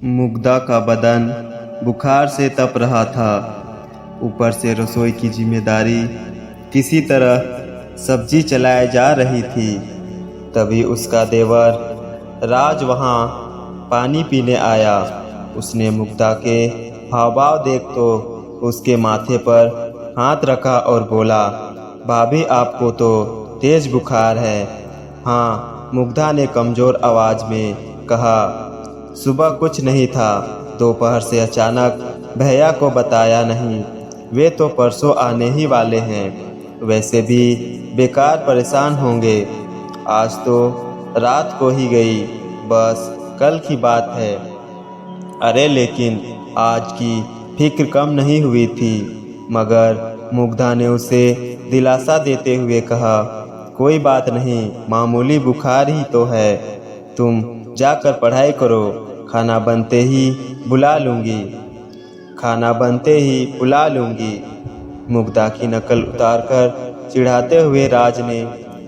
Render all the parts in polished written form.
मुग्धा का बदन बुखार से तप रहा था। ऊपर से रसोई की जिम्मेदारी, किसी तरह सब्जी चलाए जा रही थी। तभी उसका देवर राज वहाँ पानी पीने आया। उसने मुग्धा के हाव भाव देख तो उसके माथे पर हाथ रखा और बोला, भाभी आपको तो तेज बुखार है। हाँ, मुग्धा ने कमज़ोर आवाज़ में कहा। सुबह कुछ नहीं था, दोपहर से अचानक भैया को बताया नहीं। वे तो परसों आने ही वाले हैं। वैसे भी बेकार परेशान होंगे। आज तो रात को ही गई, बस कल की बात है। अरे लेकिन आज की फिक्र कम नहीं हुई थी। मगर मुग्धा ने उसे दिलासा देते हुए कहा, कोई बात नहीं, मामूली बुखार ही तो है। तुम जाकर पढ़ाई करो, खाना बनते ही बुला लूँगी। खाना बनते ही बुला लूँगी। मुग्धा की नकल उतारकर चिढ़ाते हुए राज ने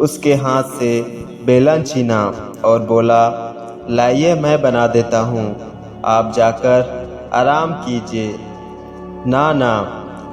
उसके हाथ से बेलन छीना और बोला, लाइए मैं बना देता हूँ, आप जाकर आराम कीजिए। ना ना,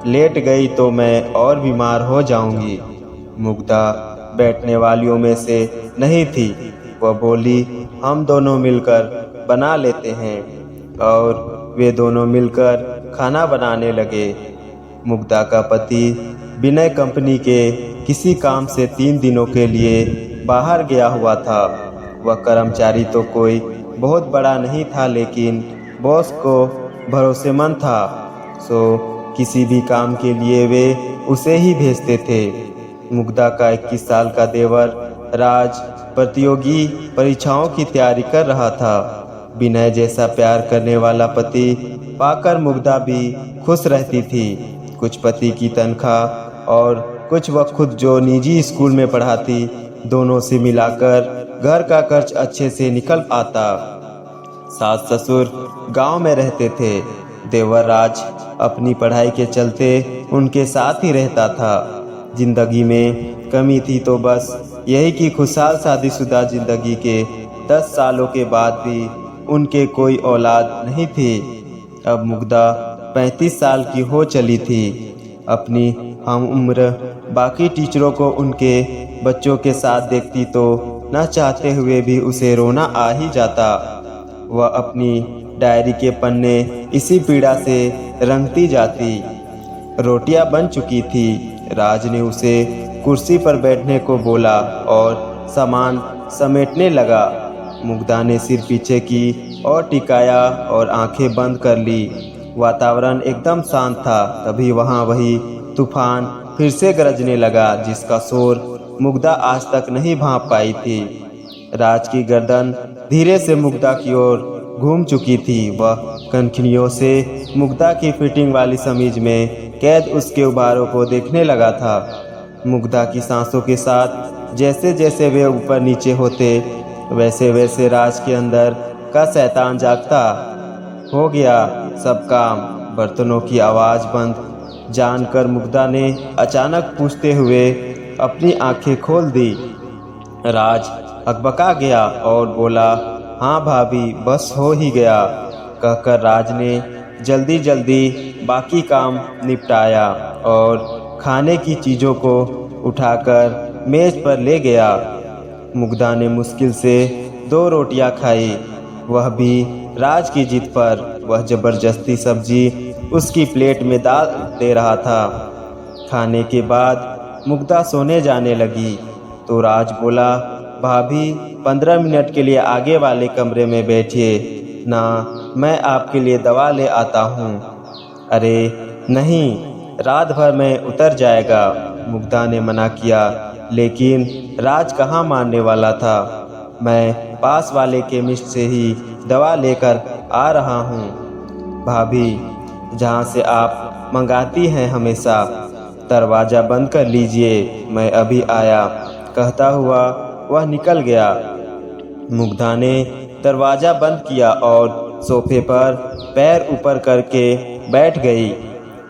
लेट गई तो मैं और बीमार हो जाऊंगी। मुग्धा बैठने वालियों में से नहीं थी। वह बोली, हम दोनों मिलकर बना लेते हैं। और वे दोनों मिलकर खाना बनाने लगे। मुग्धा का पति विनय कंपनी के किसी काम से 3 दिनों के लिए बाहर गया हुआ था। वह कर्मचारी तो कोई बहुत बड़ा नहीं था, लेकिन बॉस को भरोसेमंद था, सो किसी भी काम के लिए वे उसे ही भेजते थे। मुग्धा का 21 साल का देवर राज प्रतियोगी परीक्षाओं की तैयारी कर रहा था। विनय जैसा प्यार करने वाला पति पाकर मुग्धा भी खुश रहती थी। कुछ पति की तनख्वाह और कुछ वह खुद जो निजी स्कूल में पढ़ाती, दोनों से मिलाकर घर का खर्च अच्छे से निकल आता। सास ससुर गांव में रहते थे। देवर राज अपनी पढ़ाई के चलते उनके साथ ही रहता था। जिंदगी में कमी थी तो बस यही कि खुशहाल शादीशुदा जिंदगी के 10 सालों के बाद भी उनके कोई औलाद नहीं थी। अब मुग्धा 35 साल की हो चली थी। अपनी हम उम्र बाकी टीचरों को उनके बच्चों के साथ देखती तो न चाहते हुए भी उसे रोना आ ही जाता। वह अपनी डायरी के पन्ने इसी पीड़ा से रंगती जाती। रोटियां बन चुकी थी। राज ने उसे कुर्सी पर बैठने को बोला और सामान समेटने लगा। मुग्धा ने सिर पीछे की और टिकाया और आंखें बंद कर ली। वातावरण एकदम शांत था। तभी वहाँ वही तूफान फिर से गरजने लगा, जिसका शोर मुग्धा आज तक नहीं भांप पाई थी। राज की गर्दन धीरे से मुग्धा की ओर घूम चुकी थी। वह कनखियों से मुग्धा की फिटिंग वाली समीज में कैद उसके उबारों को देखने लगा था। मुग्धा की सांसों के साथ जैसे जैसे वे ऊपर नीचे होते, वैसे वैसे राज के अंदर का शैतान जागता। हो गया सब काम। बर्तनों की आवाज़ बंद जानकर मुग्धा ने अचानक पूछते हुए अपनी आंखें खोल दी। राज अकबका गया और बोला, हाँ भाभी, बस हो ही गया। कहकर राज ने जल्दी जल्दी बाकी काम निपटाया और खाने की चीज़ों को उठाकर मेज़ पर ले गया। मुग्धा ने मुश्किल से 2 रोटियां खाई, वह भी राज की जिद पर। वह ज़बरदस्ती सब्जी उसकी प्लेट में डाल दे रहा था। खाने के बाद मुग्धा सोने जाने लगी तो राज बोला, भाभी 15 मिनट के लिए आगे वाले कमरे में बैठिए ना, मैं आपके लिए दवा ले आता हूँ। अरे नहीं, रात भर में उतर जाएगा। मुग्धा ने मना किया, लेकिन राज कहाँ मानने वाला था। मैं पास वाले केमिस्ट से ही दवा लेकर आ रहा हूँ। भाभी, जहाँ से आप मंगाती हैं हमेशा, दरवाज़ा बंद कर लीजिए, मैं अभी आया। कहता हुआ वह निकल गया। मुग्धा ने दरवाज़ा बंद किया और सोफे पर पैर ऊपर करके बैठ गई।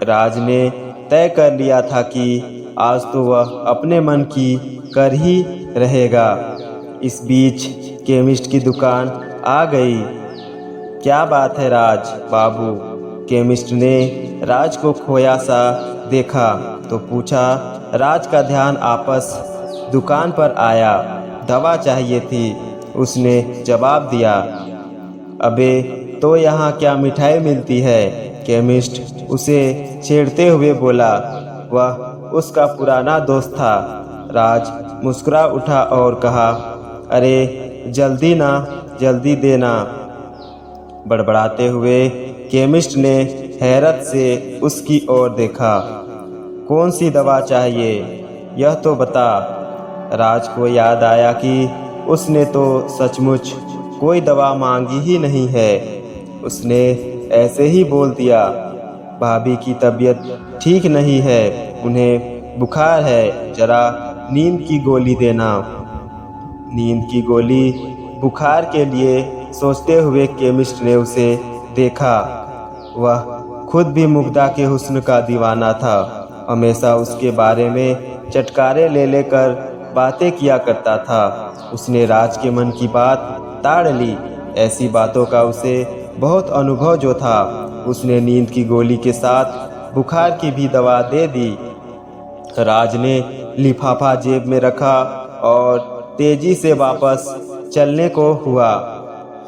राज ने तय कर लिया था कि आज तो वह अपने मन की कर ही रहेगा। इस बीच केमिस्ट की दुकान आ गई। क्या बात है राज बाबू? केमिस्ट ने राज को खोया सा देखा तो पूछा। राज का ध्यान आपस दुकान पर आया। दवा चाहिए थी, उसने जवाब दिया। अबे तो यहाँ क्या मिठाई मिलती है? केमिस्ट उसे छेड़ते हुए बोला। वह उसका पुराना दोस्त था। राज मुस्कुरा उठा और कहा, अरे जल्दी ना, जल्दी देना। बड़बड़ाते हुए केमिस्ट ने हैरत से उसकी ओर देखा। कौन सी दवा चाहिए, यह तो बता। राज को याद आया कि उसने तो सचमुच कोई दवा मांगी ही नहीं है। उसने ऐसे ही बोल दिया, भाभी की तबीयत ठीक नहीं है, उन्हें बुखार है, जरा नींद की गोली देना। नींद की गोली? बुखार के लिए सोचते हुए केमिस्ट ने उसे देखा। वह खुद भी मुग्धा के हुस्न का दीवाना था। हमेशा उसके बारे में चटकारे ले लेकर बातें किया करता था। उसने राज के मन की बात ताड़ ली। ऐसी बातों का उसे बहुत अनुभव जो था। उसने नींद की गोली के साथ बुखार की भी दवा दे दी। राज ने लिफाफा जेब में रखा और तेजी से वापस चलने को हुआ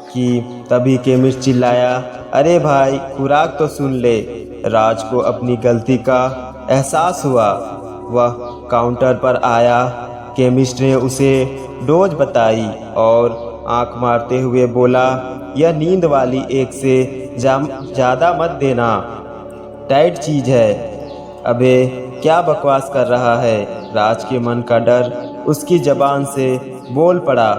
कि तभी केमिस्ट चिल्लाया, अरे भाई खुराक तो सुन ले। राज को अपनी गलती का एहसास हुआ। वह काउंटर पर आया। केमिस्ट ने उसे डोज बताई और आंख मारते हुए बोला, यह नींद वाली एक से ज़्यादा मत देना, टाइट चीज़ है। अबे क्या बकवास कर रहा है? राज के मन का डर उसकी जबान से बोल पड़ा।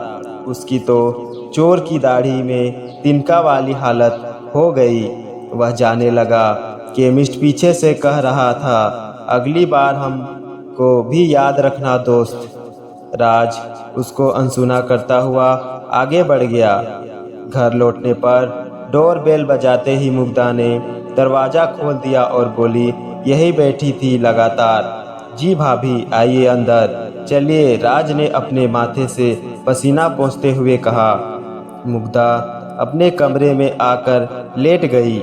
उसकी तो चोर की दाढ़ी में तिनका वाली हालत हो गई। वह जाने लगा। केमिस्ट पीछे से कह रहा था, अगली बार हमको भी याद रखना दोस्त। राज उसको अनसुना करता हुआ आगे बढ़ गया। घर लौटने पर डोर बेल बजाते ही मुग्धा ने दरवाज़ा खोल दिया और बोली, यही बैठी थी लगातार। जी भाभी आइए अंदर चलिए, राज ने अपने माथे से पसीना पोंछते हुए कहा। मुग्धा अपने कमरे में आकर लेट गई।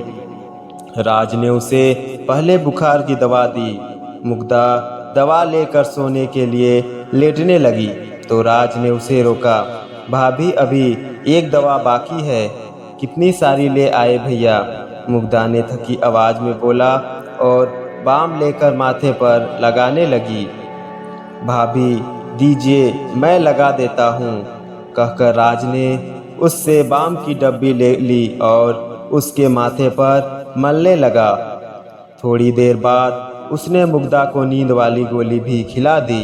राज ने उसे पहले बुखार की दवा दी। मुग्धा दवा लेकर सोने के लिए लेटने लगी तो राज ने उसे रोका। भाभी अभी एक दवा बाकी है, कितनी सारी ले आए भैया? मुग्धा ने थकी आवाज़ में बोला और बाम लेकर माथे पर लगाने लगी। भाभी दीजिए, मैं लगा देता हूँ, कहकर राज ने उससे बाम की डब्बी ले ली और उसके माथे पर मलने लगा। थोड़ी देर बाद उसने मुग्धा को नींद वाली गोली भी खिला दी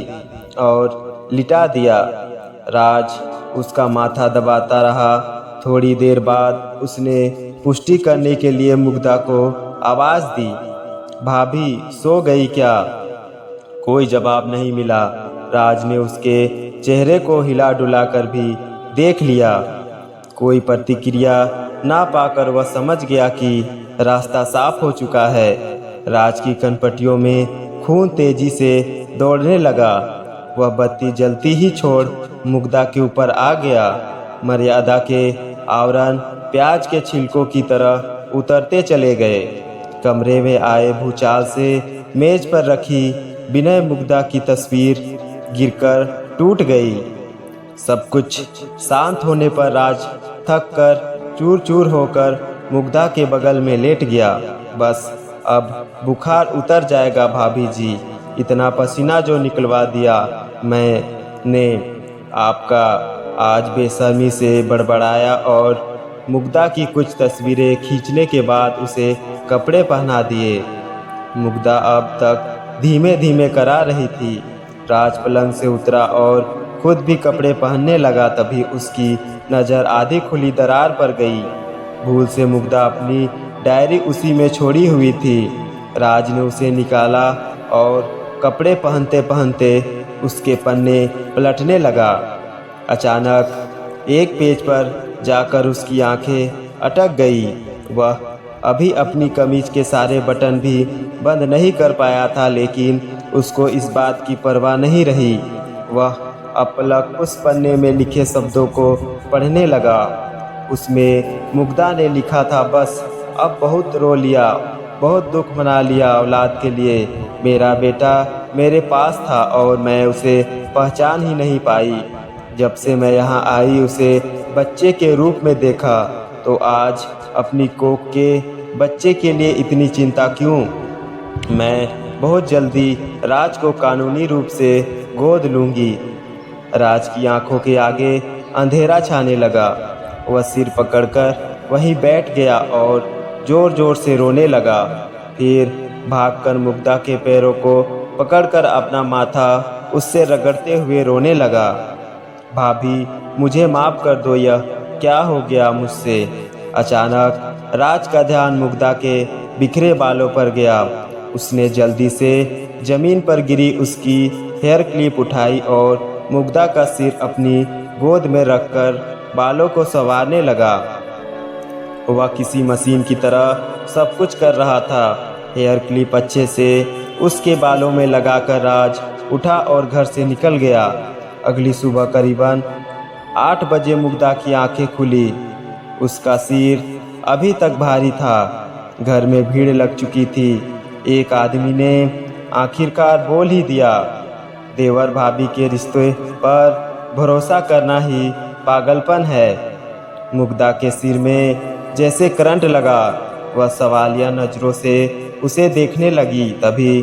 और लिटा दिया। राज उसका माथा दबाता रहा। थोड़ी देर बाद उसने पुष्टि करने के लिए मुग्धा को आवाज़ दी, भाभी सो गई क्या? कोई जवाब नहीं मिला। राज ने उसके चेहरे को हिला डुला कर भी देख लिया। कोई प्रतिक्रिया ना पाकर वह समझ गया कि रास्ता साफ हो चुका है। राज की कनपटियों में खून तेजी से दौड़ने लगा। वह बत्ती जलती ही छोड़ मुग्धा के ऊपर आ गया। मर्यादा के आवरण प्याज के छिलकों की तरह उतरते चले गए। कमरे में आए भूचाल से मेज पर रखी विनय मुग्धा की तस्वीर गिरकर टूट गई। सब कुछ शांत होने पर राज थक कर चूर चूर होकर मुग्धा के बगल में लेट गया। बस अब बुखार उतर जाएगा भाभी जी, इतना पसीना जो निकलवा दिया मैंने आपका। आज बेशर्मी से बड़बड़ाया और मुग्धा की कुछ तस्वीरें खींचने के बाद उसे कपड़े पहना दिए। मुग्धा अब तक धीमे धीमे करा रही थी। राज पलंग से उतरा और खुद भी कपड़े पहनने लगा। तभी उसकी नज़र आधी खुली दरार पर गई। भूल से मुग्धा अपनी डायरी उसी में छोड़ी हुई थी। राज ने उसे निकाला और कपड़े पहनते पहनते उसके पन्ने पलटने लगा। अचानक एक पेज पर जाकर उसकी आंखें अटक गई। वह अभी अपनी कमीज के सारे बटन भी बंद नहीं कर पाया था, लेकिन उसको इस बात की परवाह नहीं रही। वह अपलक उस पन्ने में लिखे शब्दों को पढ़ने लगा। उसमें मुग्धा ने लिखा था, बस अब बहुत रो लिया, बहुत दुख मना लिया औलाद के लिए। मेरा बेटा मेरे पास था और मैं उसे पहचान ही नहीं पाई। जब से मैं यहाँ आई उसे बच्चे के रूप में देखा, तो आज अपनी कोख के बच्चे के लिए इतनी चिंता क्यों? मैं बहुत जल्दी राज को कानूनी रूप से गोद लूँगी। राज की आंखों के आगे अंधेरा छाने लगा। वह सिर पकड़कर वहीं बैठ गया और जोर जोर से रोने लगा। फिर भागकर मुग्धा के पैरों को पकड़कर अपना माथा उससे रगड़ते हुए रोने लगा। भाभी, मुझे माफ़ कर दो, यह क्या हो गया मुझसे? अचानक राज का ध्यान मुग्धा के बिखरे बालों पर गया। उसने जल्दी से जमीन पर गिरी उसकी हेयर क्लिप उठाई और मुग्धा का सिर अपनी गोद में रखकर बालों को संवारने लगा। वह किसी मशीन की तरह सब कुछ कर रहा था। हेयर क्लिप अच्छे से उसके बालों में लगाकर राज उठा और घर से निकल गया। अगली सुबह करीबन 8 बजे मुग्धा की आंखें खुली। उसका सिर अभी तक भारी था। घर में भीड़ लग चुकी थी। एक आदमी ने आखिरकार बोल ही दिया, देवर भाभी के रिश्ते पर भरोसा करना ही पागलपन है। मुग्धा के सिर में जैसे करंट लगा। वह सवालिया नज़रों से उसे देखने लगी। तभी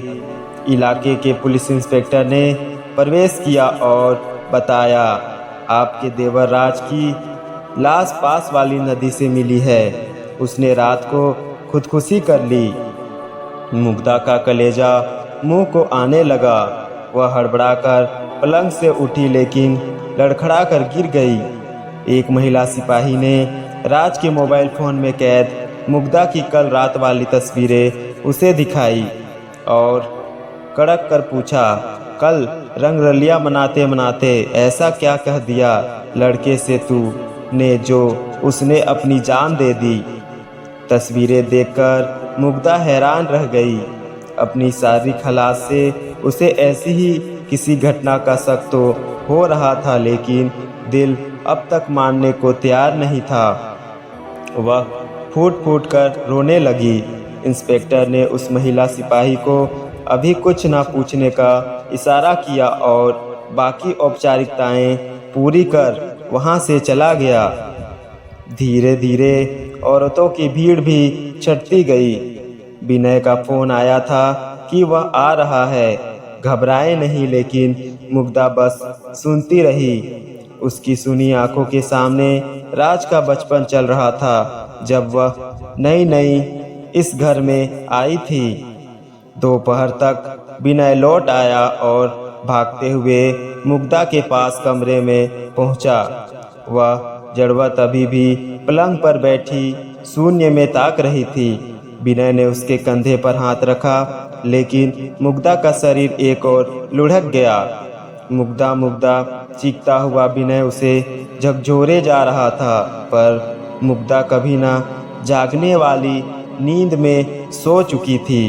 इलाके के पुलिस इंस्पेक्टर ने प्रवेश किया और बताया, आपके देवर राज की लाश पास वाली नदी से मिली है। उसने रात को खुदकुशी कर ली। मुग्धा का कलेजा मुंह को आने लगा। वह हड़बड़ाकर पलंग से उठी, लेकिन लड़खड़ा कर गिर गई। एक महिला सिपाही ने राज के मोबाइल फ़ोन में कैद मुग्धा की कल रात वाली तस्वीरें उसे दिखाई और कड़क कर पूछा, कल रंगरलिया मनाते मनाते ऐसा क्या कह दिया लड़के से तू ने जो उसने अपनी जान दे दी? तस्वीरें देखकर मुग्धा हैरान रह गई। अपनी शारीरिक हालात से उसे ऐसी ही किसी घटना का शक तो हो रहा था, लेकिन दिल अब तक मानने को तैयार नहीं था। वह फूट फूट कर रोने लगी। इंस्पेक्टर ने उस महिला सिपाही को अभी कुछ न पूछने का इशारा किया और बाकी औपचारिकताएं पूरी कर वहां से चला गया। धीरे धीरे औरतों की भीड़ भी छटती गई। विनय का फोन आया था कि वह आ रहा है, घबराए नहीं, लेकिन मुग्धा बस सुनती रही। उसकी सुनी आंखों के सामने राज का बचपन चल रहा था, जब वह नई नई इस घर में आई थी। दोपहर तक विनय लौट आया और भागते हुए मुग्धा के पास कमरे में पहुंचा। वह जड़वत अभी भी पलंग पर बैठी शून्य में ताक रही थी। विनय ने उसके कंधे पर हाथ रखा, लेकिन मुग्धा का शरीर एक और लुढ़क गया। मुग्धा मुग्धा चीखता हुआ विनय उसे झकझोरे जा रहा था, पर मुग्धा कभी ना जागने वाली नींद में सो चुकी थी।